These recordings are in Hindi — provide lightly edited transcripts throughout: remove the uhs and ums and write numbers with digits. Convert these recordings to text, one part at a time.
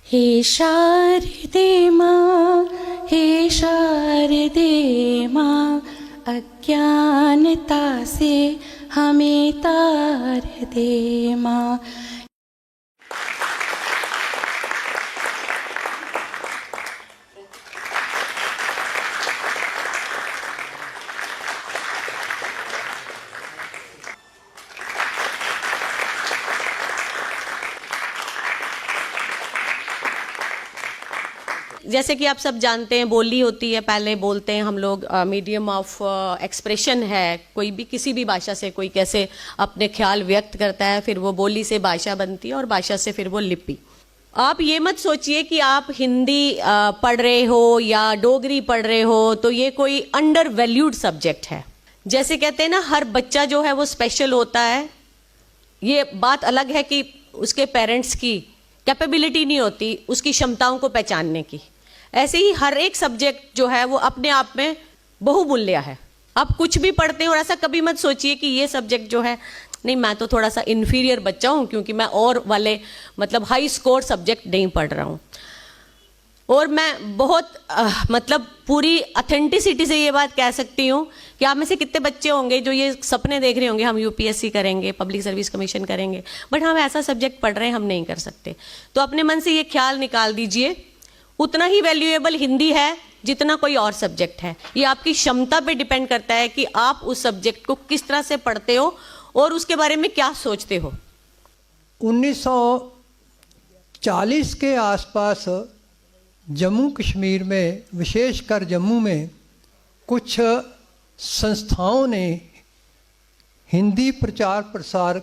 हे शारदे माँ, हे शारदे माँ, अज्ञानता से हमें तार दे माँ। जैसे कि आप सब जानते हैं, बोली होती है, पहले बोलते हैं हम लोग, मीडियम ऑफ एक्सप्रेशन है। कोई भी किसी भी भाषा से कोई कैसे अपने ख्याल व्यक्त करता है, फिर वो बोली से भाषा बनती है और भाषा से फिर वो लिपि। आप ये मत सोचिए कि आप हिंदी पढ़ रहे हो या डोगरी पढ़ रहे हो तो ये कोई अंडर वैल्यूड सब्जेक्ट है। जैसे कहते हैं ना, हर बच्चा जो है वो स्पेशल होता है। ये बात अलग है कि उसके पेरेंट्स की कैपेबिलिटी नहीं होती उसकी क्षमताओं को पहचानने की। ऐसे ही हर एक सब्जेक्ट जो है वो अपने आप में बहुमूल्य है। आप कुछ भी पढ़ते हैं और ऐसा कभी मत सोचिए कि ये सब्जेक्ट जो है, नहीं मैं तो थोड़ा सा इन्फीरियर बच्चा हूँ क्योंकि मैं और वाले मतलब हाई स्कोर सब्जेक्ट नहीं पढ़ रहा हूँ। और मैं बहुत मतलब पूरी ऑथेंटिसिटी से ये बात कह सकती हूँ कि आप में से कितने बच्चे होंगे जो ये सपने देख रहे होंगे, हम यूपीएससी करेंगे, पब्लिक सर्विस कमीशन करेंगे, बट हम ऐसा सब्जेक्ट पढ़ रहे हैं, हम नहीं कर सकते। तो अपने मन से ये ख्याल निकाल दीजिए, उतना ही वैल्यूएबल हिंदी है जितना कोई और सब्जेक्ट है। ये आपकी क्षमता पे डिपेंड करता है कि आप उस सब्जेक्ट को किस तरह से पढ़ते हो और उसके बारे में क्या सोचते हो। 1940 के आसपास जम्मू कश्मीर में, विशेषकर जम्मू में, कुछ संस्थाओं ने हिंदी प्रचार प्रसार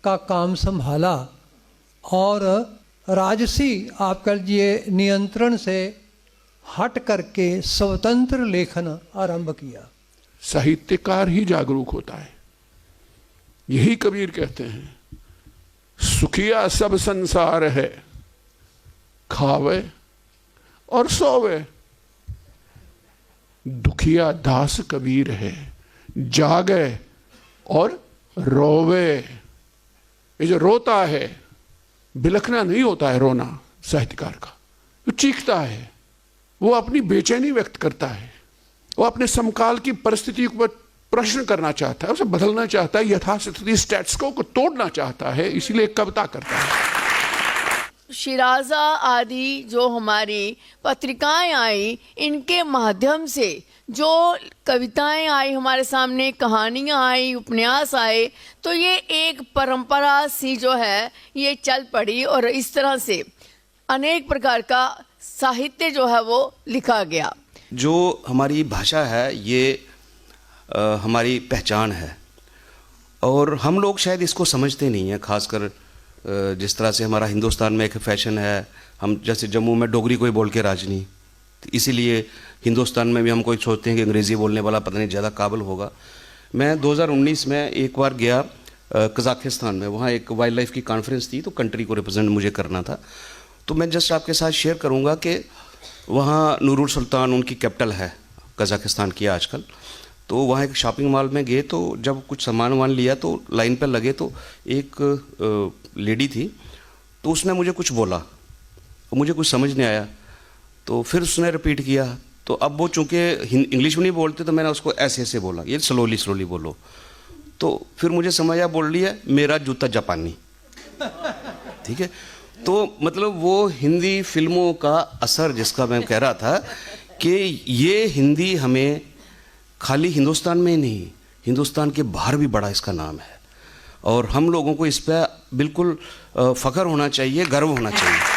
का काम संभाला और राजसी आप कह लीजिए नियंत्रण से हट करके स्वतंत्र लेखन आरंभ किया। साहित्यकार ही जागरूक होता है। यही कबीर कहते हैं, सुखिया सब संसार है, खावे और सोवे, दुखिया दास कबीर है, जागे और रोवे। ये जो रोता है, बिलखना नहीं होता है रोना साहित्यकार का, वो चीखता है, वो अपनी बेचैनी व्यक्त करता है, वो अपने समकाल की परिस्थिति पर प्रश्न करना चाहता है, उसे बदलना चाहता है, यथास्थिति स्टेटस को तोड़ना चाहता है, इसीलिए कविता करता है। शिराजा आदि जो हमारी पत्रिकाएं आई, इनके माध्यम से जो कविताएं आई हमारे सामने, कहानियां आई, उपन्यास आए, तो ये एक परंपरा सी जो है ये चल पड़ी और इस तरह से अनेक प्रकार का साहित्य जो है वो लिखा गया। जो हमारी भाषा है ये हमारी पहचान है और हम लोग शायद इसको समझते नहीं हैं। खासकर जिस तरह से हमारा हिंदुस्तान में एक फैशन है, हम जैसे जम्मू में डोगरी कोई बोल के राज नहीं, तो इसीलिए हिंदुस्तान में भी हम कोई सोचते हैं कि अंग्रेज़ी बोलने वाला पता नहीं ज़्यादा काबिल होगा। मैं 2019 में एक बार गया कज़ाकिस्तान में, वहाँ एक वाइल्ड लाइफ की कॉन्फ्रेंस थी, तो कंट्री को रिप्रेजेंट मुझे करना था। तो मैं जस्ट आपके साथ शेयर करूँगा कि वहाँ नूरुल सुल्तान उनकी कैपिटल है कज़ाकिस्तान की आजकल। तो वहाँ एक शॉपिंग मॉल में गए, तो जब कुछ सामान वामान लिया तो लाइन पर लगे, तो एक लेडी थी, तो उसने मुझे कुछ बोला और मुझे कुछ समझ नहीं आया, तो फिर उसने रिपीट किया। तो अब वो चूँकि इंग्लिश में नहीं बोलते, तो मैंने उसको ऐसे ऐसे बोला, ये स्लोली स्लोली बोलो। तो फिर मुझे समझ आया, बोल रही है मेरा जूता जापानी। ठीक है, तो मतलब वो हिंदी फिल्मों का असर, जिसका मैं कह रहा था कि ये हिंदी हमें खाली हिंदुस्तान में ही नहीं, हिंदुस्तान के बाहर भी बड़ा इसका नाम है और हम लोगों को इस पर बिल्कुल फ़ख्र होना चाहिए, गर्व होना चाहिए।